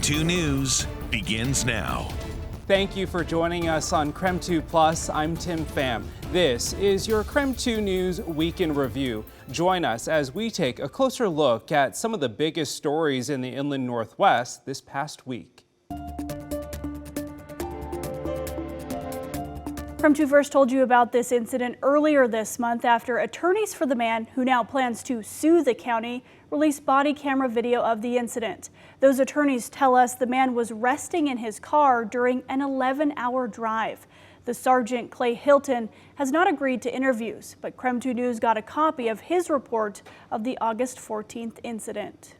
KREM 2 News begins now. Thank you for joining us on KREM 2 Plus. I'm Tim Pham. This is your KREM 2 News Week in Review. Join us as we take a closer look at some of the biggest stories in the Inland Northwest this past week. KREM 2 first told you about this incident earlier this month after attorneys for the man who now plans to sue the county released body camera video of the incident. Those attorneys tell us the man was resting in his car during an 11-hour drive. The Sergeant Clay Hilton has not agreed to interviews, but KREM 2 News got a copy of his report of the August 14th incident.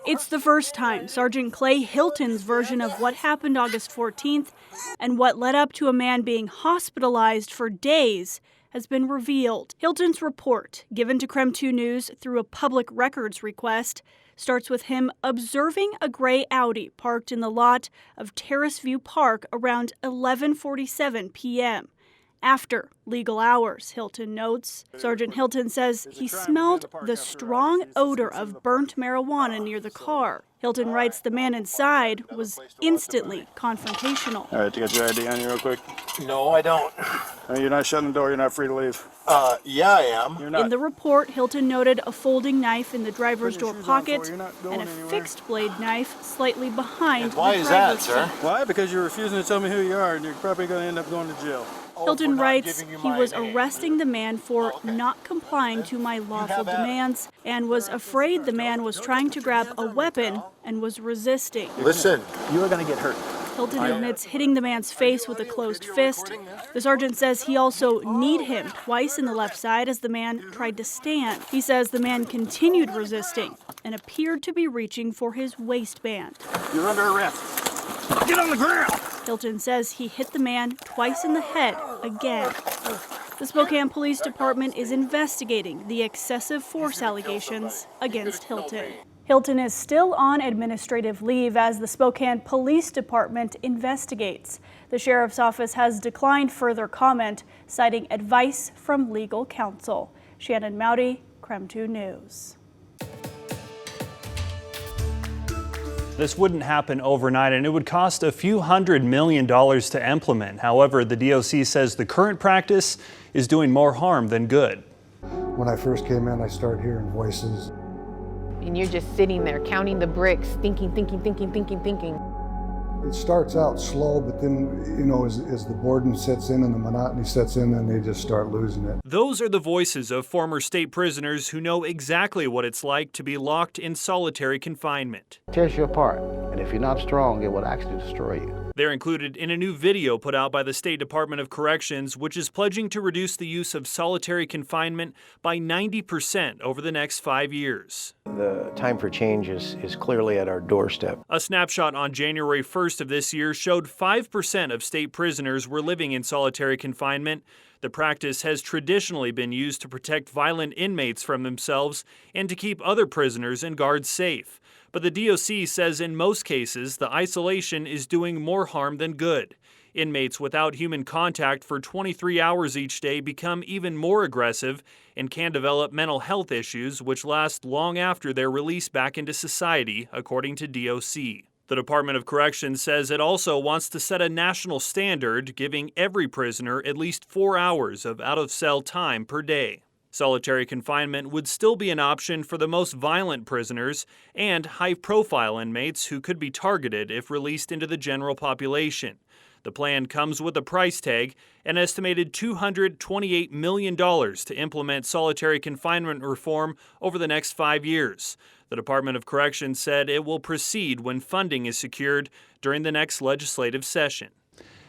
It's the first time Sergeant Clay Hilton's version of what happened August 14th and what led up to a man being hospitalized for days has been revealed. Hilton's report, given to KREM 2 News through a public records request, starts with him observing a gray Audi parked in the lot of Terrace View Park around 11:47 p.m. after legal hours, Hilton notes. Sergeant Hilton says he smelled the strong odor of burnt marijuana near the car. Hilton writes the man inside was instantly confrontational. All right, you got your ID on you real quick? No, I don't. You're not shutting the door, you're not free to leave. Yeah, I am. You're not. In the report, Hilton noted a folding knife in the driver's door pocket and a fixed blade knife slightly behind the Why is that, driver's sir? seat. Why? Because you're refusing to tell me who you are and you're probably going to end up going to jail. Hilton writes he was arresting the man for not complying to my lawful demands and was afraid the man was trying to grab a weapon and was resisting. Listen. You are going to get hurt. Hilton admits hitting the man's face with a closed fist. The sergeant says he also kneed him twice in the left side as the man tried to stand. He says the man continued resisting and appeared to be reaching for his waistband. You're under arrest. Get on the ground! Hilton says he hit the man twice in the head again. The Spokane Police Department is investigating the excessive force allegations against Hilton. Hilton is still on administrative leave as the Spokane Police Department investigates. The sheriff's office has declined further comment, citing advice from legal counsel. Shannon Mowdy, KREM 2 News. This wouldn't happen overnight, and it would cost a few $100 million to implement. However, the DOC says the current practice is doing more harm than good. When I first came in, I started hearing voices. And you're just sitting there counting the bricks, thinking. It starts out slow, but then, as the boredom sets in and the monotony sets in, then they just start losing it. Those are the voices of former state prisoners who know exactly what it's like to be locked in solitary confinement. It tears you apart, and if you're not strong, it will actually destroy you. They're included in a new video put out by the State Department of Corrections, which is pledging to reduce the use of solitary confinement by 90% over the next 5 years. The time for change is clearly at our doorstep. A snapshot on January 1st of this year showed 5% of state prisoners were living in solitary confinement. The practice has traditionally been used to protect violent inmates from themselves and to keep other prisoners and guards safe. But the DOC says in most cases, the isolation is doing more harm than good. Inmates without human contact for 23 hours each day become even more aggressive and can develop mental health issues which last long after their release back into society, according to DOC. The Department of Corrections says it also wants to set a national standard, giving every prisoner at least 4 hours of out-of-cell time per day. Solitary confinement would still be an option for the most violent prisoners and high-profile inmates who could be targeted if released into the general population. The plan comes with a price tag, an estimated $228 million to implement solitary confinement reform over the next 5 years. The Department of Corrections said it will proceed when funding is secured during the next legislative session.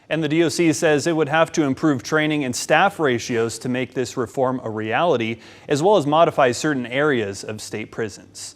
And the DOC says it would have to improve training and staff ratios to make this reform a reality, as well as modify certain areas of state prisons.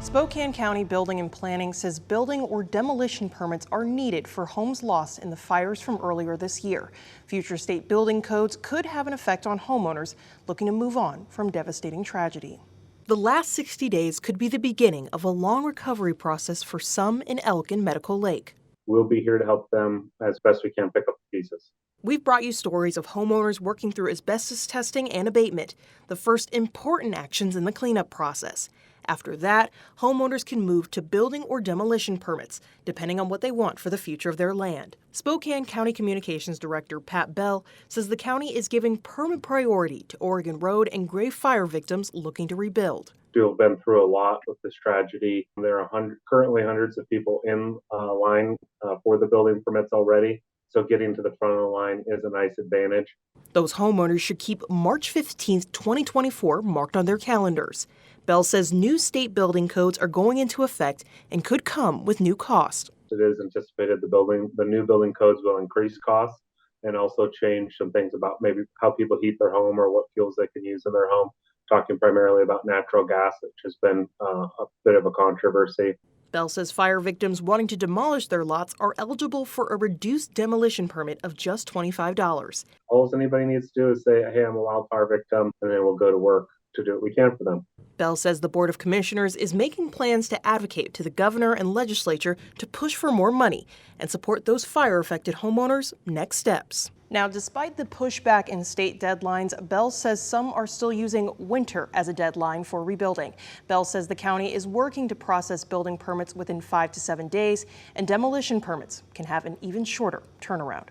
Spokane County Building and Planning says building or demolition permits are needed for homes lost in the fires from earlier this year. Future state building codes could have an effect on homeowners looking to move on from devastating tragedy. The last 60 days could be the beginning of a long recovery process for some in Elk and Medical Lake. We'll be here to help them as best we can pick up the pieces. We've brought you stories of homeowners working through asbestos testing and abatement, the first important actions in the cleanup process. After that, homeowners can move to building or demolition permits, depending on what they want for the future of their land. Spokane County Communications Director Pat Bell says the county is giving permit priority to Oregon Road and Gray Fire victims looking to rebuild. We've been through a lot with this tragedy. There are currently hundreds of people in line for the building permits already. So getting to the front of the line is a nice advantage. Those homeowners should keep March 15th, 2024 marked on their calendars. Bell says new state building codes are going into effect and could come with new costs. It is anticipated the new building codes will increase costs and also change some things about maybe how people heat their home or what fuels they can use in their home. Talking primarily about natural gas, which has been a bit of a controversy. Bell says fire victims wanting to demolish their lots are eligible for a reduced demolition permit of just $25. All anybody needs to do is say, hey, I'm a wildfire victim, and then we'll go to work to do what we can for them. Bell says the Board of Commissioners is making plans to advocate to the governor and legislature to push for more money and support those fire-affected homeowners' next steps. Now, despite the pushback in state deadlines, Bell says some are still using winter as a deadline for rebuilding. Bell says the county is working to process building permits within 5 to 7 days, and demolition permits can have an even shorter turnaround.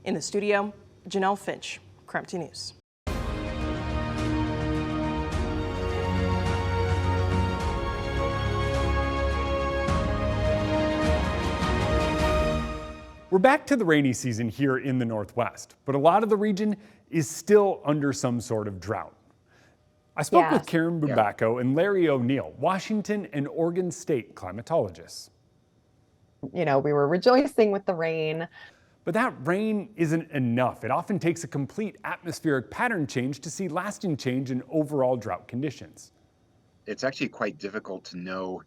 In the studio, Janelle Finch, KREM 2 News. We're back to the rainy season here in the Northwest, but a lot of the region is still under some sort of drought. I spoke with Karen Bubacco and Larry O'Neill, Washington and Oregon State climatologists. You know, we were rejoicing with the rain. But that rain isn't enough. It often takes a complete atmospheric pattern change to see lasting change in overall drought conditions. It's actually quite difficult to know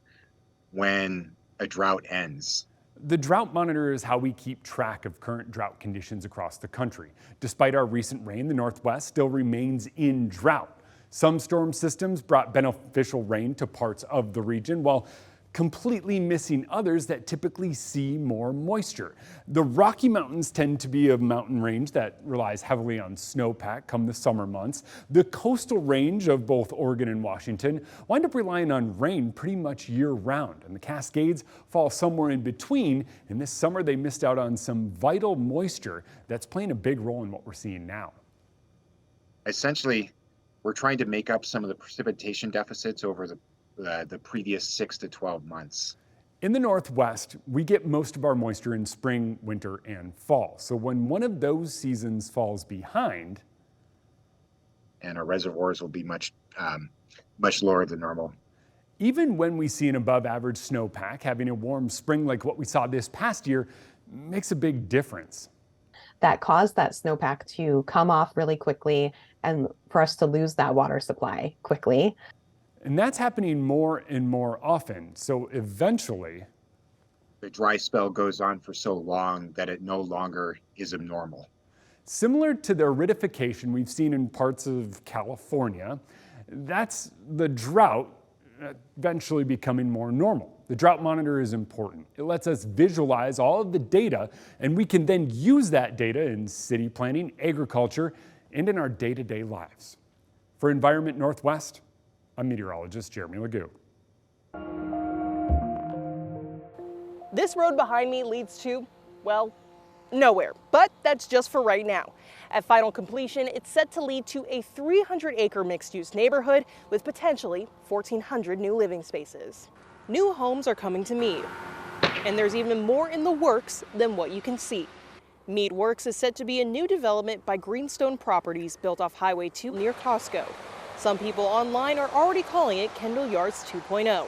when a drought ends. The Drought Monitor is how we keep track of current drought conditions across the country. Despite our recent rain, the Northwest still remains in drought. Some storm systems brought beneficial rain to parts of the region, while completely missing others that typically see more moisture. The Rocky Mountains tend to be a mountain range that relies heavily on snowpack come the summer months. The coastal range of both Oregon and Washington wind up relying on rain pretty much year-round, and the Cascades fall somewhere in between, and this summer they missed out on some vital moisture that's playing a big role in what we're seeing now. Essentially, we're trying to make up some of the precipitation deficits over the previous 6 to 12 months. In the Northwest, we get most of our moisture in spring, winter, and fall. So when one of those seasons falls behind, and our reservoirs will be much lower than normal. Even when we see an above average snowpack, having a warm spring like what we saw this past year makes a big difference. That caused that snowpack to come off really quickly and for us to lose that water supply quickly. And that's happening more and more often. So eventually, the dry spell goes on for so long that it no longer is abnormal. Similar to the aridification we've seen in parts of California, that's the drought eventually becoming more normal. The Drought Monitor is important. It lets us visualize all of the data, and we can then use that data in city planning, agriculture, and in our day-to-day lives. For Environment Northwest, I'm meteorologist Jeremy Legoo. This road behind me leads to, well, nowhere, but that's just for right now. At final completion, it's set to lead to a 300-acre mixed-use neighborhood with potentially 1,400 new living spaces. New homes are coming to Mead, and there's even more in the works than what you can see. Mead Works is set to be a new development by Greenstone Properties built off Highway 2 near Costco. Some people online are already calling it Kendall Yards 2.0.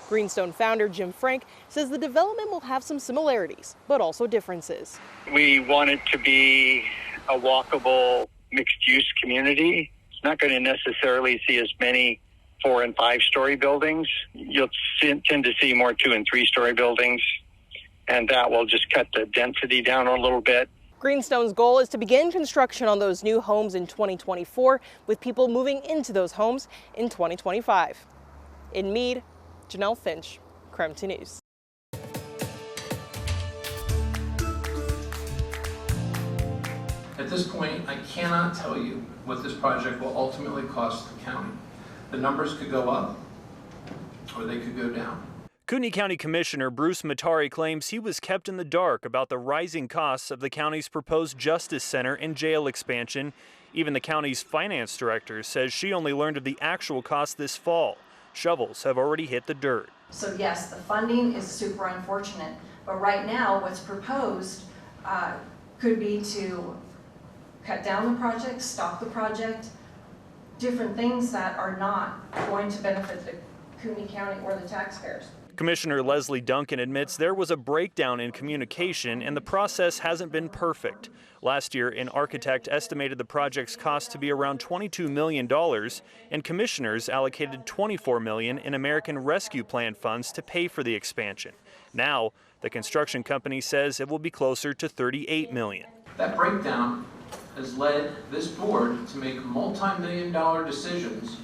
Greenstone founder Jim Frank says the development will have some similarities, but also differences. We want it to be a walkable, mixed-use community. It's not going to necessarily see as many 4- and 5-story buildings. You'll tend to see more 2- and 3-story buildings, and that will just cut the density down a little bit. Greenstone's goal is to begin construction on those new homes in 2024, with people moving into those homes in 2025. In Mead, Janelle Finch, KREM 2 News. At this point, I cannot tell you what this project will ultimately cost the county. The numbers could go up or they could go down. Kootenai County Commissioner Bruce Matari claims he was kept in the dark about the rising costs of the county's proposed Justice Center and jail expansion. Even the county's finance director says she only learned of the actual cost this fall. Shovels have already hit the dirt. So yes, the funding is super unfortunate, but right now what's proposed could be to cut down the project, stop the project, different things that are not going to benefit the Kootenai County or the taxpayers. Commissioner Leslie Duncan admits there was a breakdown in communication and the process hasn't been perfect. Last year, an architect estimated the project's cost to be around $22 million, and commissioners allocated $24 million in American Rescue Plan funds to pay for the expansion. Now, the construction company says it will be closer to $38 million. That breakdown has led this board to make multi-million-dollar decisions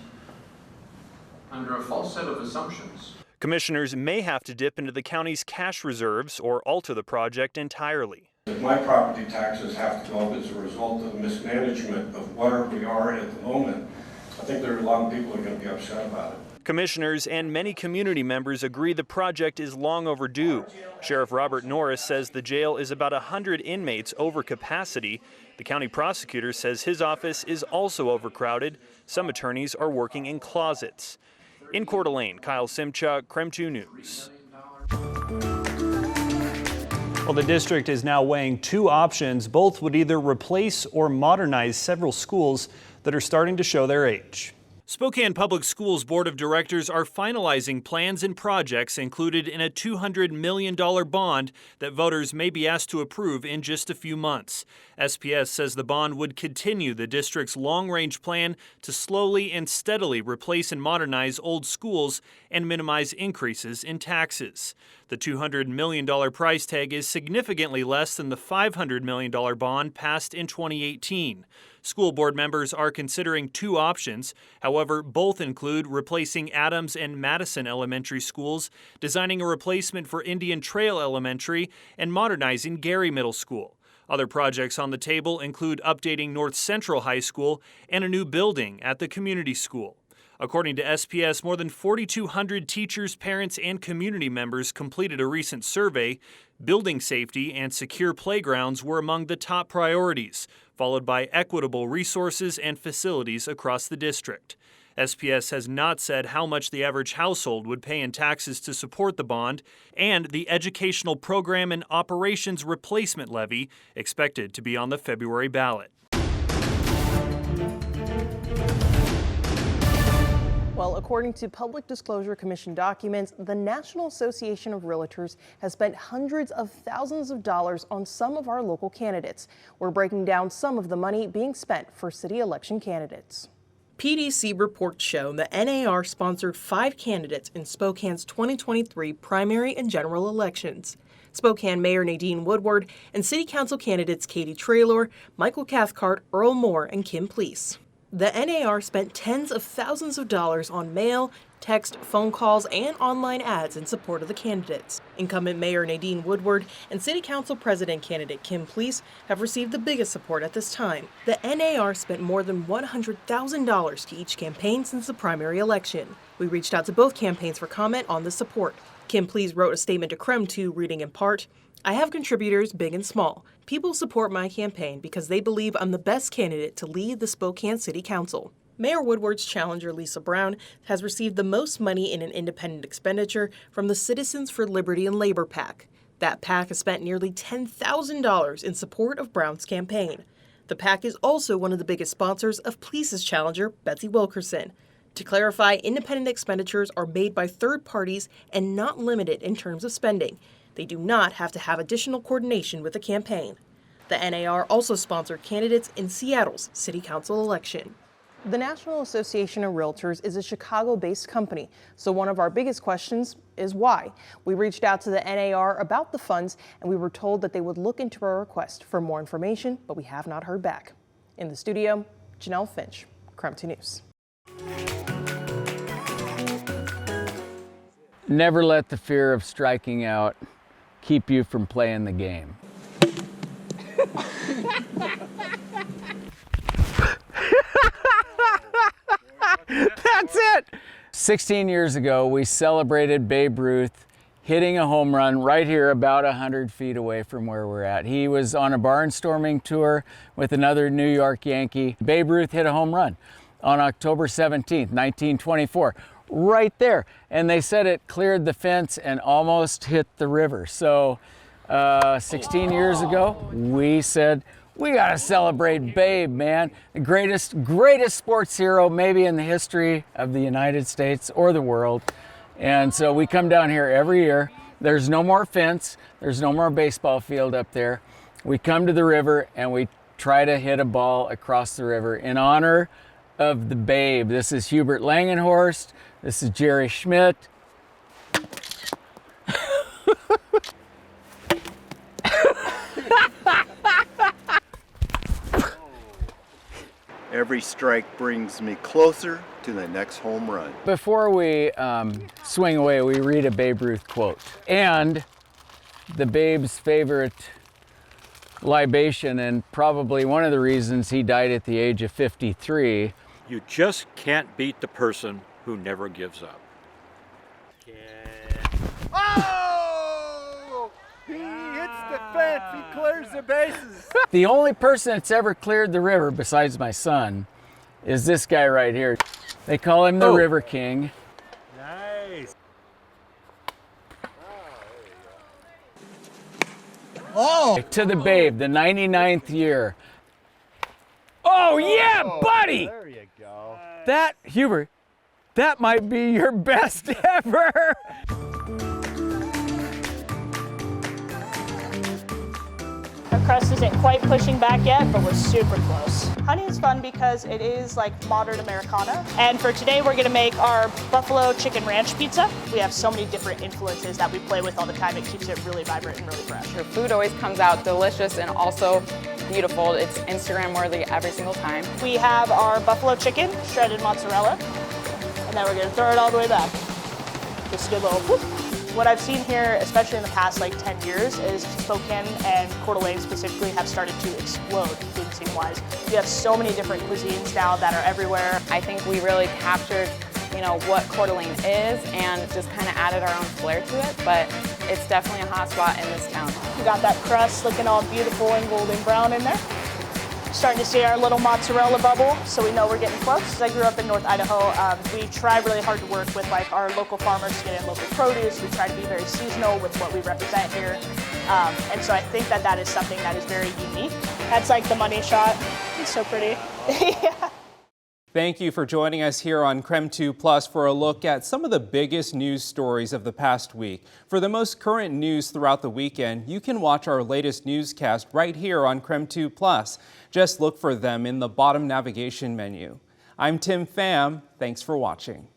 under a false set of assumptions. Commissioners may have to dip into the county's cash reserves or alter the project entirely. If my property taxes have to go up as a result of mismanagement of where we are at the moment, I think there are a lot of people who are going to be upset about it. Commissioners and many community members agree the project is long overdue. Sheriff Robert Norris says the jail is about 100 inmates over capacity. The county prosecutor says his office is also overcrowded. Some attorneys are working in closets. In Coeur d'Alene, Kyle Simchuk, KREM 2 News. Well, the district is now weighing two options. Both would either replace or modernize several schools that are starting to show their age. Spokane Public Schools Board of Directors are finalizing plans and projects included in a $200 million bond that voters may be asked to approve in just a few months. SPS says the bond would continue the district's long-range plan to slowly and steadily replace and modernize old schools and minimize increases in taxes. The $200 million price tag is significantly less than the $500 million bond passed in 2018. School board members are considering two options. However, both include replacing Adams and Madison elementary schools, designing a replacement for Indian Trail Elementary, and modernizing Gary Middle School. Other projects on the table include updating North Central High School and a new building at the community school. According to SPS, more than 4,200 teachers, parents, and community members completed a recent survey. Building safety and secure playgrounds were among the top priorities, followed by equitable resources and facilities across the district. SPS has not said how much the average household would pay in taxes to support the bond, and the Educational Program and Operations Replacement Levy, expected to be on the February ballot. Well, according to Public Disclosure Commission documents, the National Association of Realtors has spent hundreds of thousands of dollars on some of our local candidates. We're breaking down some of the money being spent for city election candidates. PDC reports show the NAR sponsored 5 candidates in Spokane's 2023 primary and general elections. Spokane Mayor Nadine Woodward and City Council candidates Katie Traylor, Michael Cathcart, Earl Moore, and Kim Please. The NAR spent tens of thousands of dollars on mail, text, phone calls, and online ads in support of the candidates. Incumbent Mayor Nadine Woodward and City Council President candidate Kim Please have received the biggest support at this time. The NAR spent more than $100,000 to each campaign since the primary election. We reached out to both campaigns for comment on the support. Kim Please wrote a statement to KREM 2 reading in part, "I have contributors big and small. People support my campaign because they believe I'm the best candidate to lead the Spokane City Council." Mayor Woodward's challenger, Lisa Brown, has received the most money in an independent expenditure from the Citizens for Liberty and Labor PAC. That PAC has spent nearly $10,000 in support of Brown's campaign. The PAC is also one of the biggest sponsors of Please's challenger, Betsy Wilkerson. To clarify, independent expenditures are made by third parties and not limited in terms of spending. They do not have to have additional coordination with the campaign. The NAR also sponsored candidates in Seattle's city council election. The National Association of Realtors is a Chicago-based company, so one of our biggest questions is why. We reached out to the NAR about the funds, and we were told that they would look into our request for more information, but we have not heard back. In the studio, Janelle Finch, KREM 2 News. Never let the fear of striking out keep you from playing the game. That's it! 16 years ago, we celebrated Babe Ruth hitting a home run right here about 100 feet away from where we're at. He was on a barnstorming tour with another New York Yankee. Babe Ruth hit a home run on October 17th, 1924, right there. And they said it cleared the fence and almost hit the river. So 16 years ago, we said, we gotta celebrate Babe, man. The greatest sports hero maybe in the history of the United States or the world. And so we come down here every year. There's no more fence. There's no more baseball field up there. We come to the river and we try to hit a ball across the river in honor of the Babe. This is Hubert Langenhorst. This is Jerry Schmidt. Every strike brings me closer to the next home run. Before we swing away, we read a Babe Ruth quote. And the Babe's favorite libation, and probably one of the reasons he died at the age of 53. You just can't beat the person who never gives up. Oh! He hits the fence, he clears the bases. The only person that's ever cleared the river besides my son is this guy right here. They call him the River King. Nice. Oh! To the Babe, the 99th year. Oh yeah, buddy! There you go. That, Hubert, that might be your best ever. Our crust isn't quite pushing back yet, but we're super close. Honey is fun because it is like modern Americana. And for today, we're gonna make our buffalo chicken ranch pizza. We have so many different influences that we play with all the time. It keeps it really vibrant and really fresh. Your food always comes out delicious and also beautiful. It's Instagram worthy every single time. We have our buffalo chicken, shredded mozzarella, and then we're gonna throw it all the way back. Just a good little whoop. What I've seen here, especially in the past 10 years, is Spokane and Coeur d'Alene specifically have started to explode food scene-wise. We have so many different cuisines now that are everywhere. I think we really captured, what Coeur d'Alene is and just kind of added our own flair to it, but it's definitely a hot spot in this town. We got that crust looking all beautiful and golden brown in there. Starting to see our little mozzarella bubble, so we know we're getting close. I grew up in North Idaho. We try really hard to work with our local farmers to get in local produce. We try to be very seasonal with what we represent here. And so I think that is something that is very unique. That's like the money shot. It's so pretty. Yeah. Thank you for joining us here on KREM 2 Plus for a look at some of the biggest news stories of the past week. For the most current news throughout the weekend, you can watch our latest newscast right here on KREM 2 Plus. Just look for them in the bottom navigation menu. I'm Tim Pham. Thanks for watching.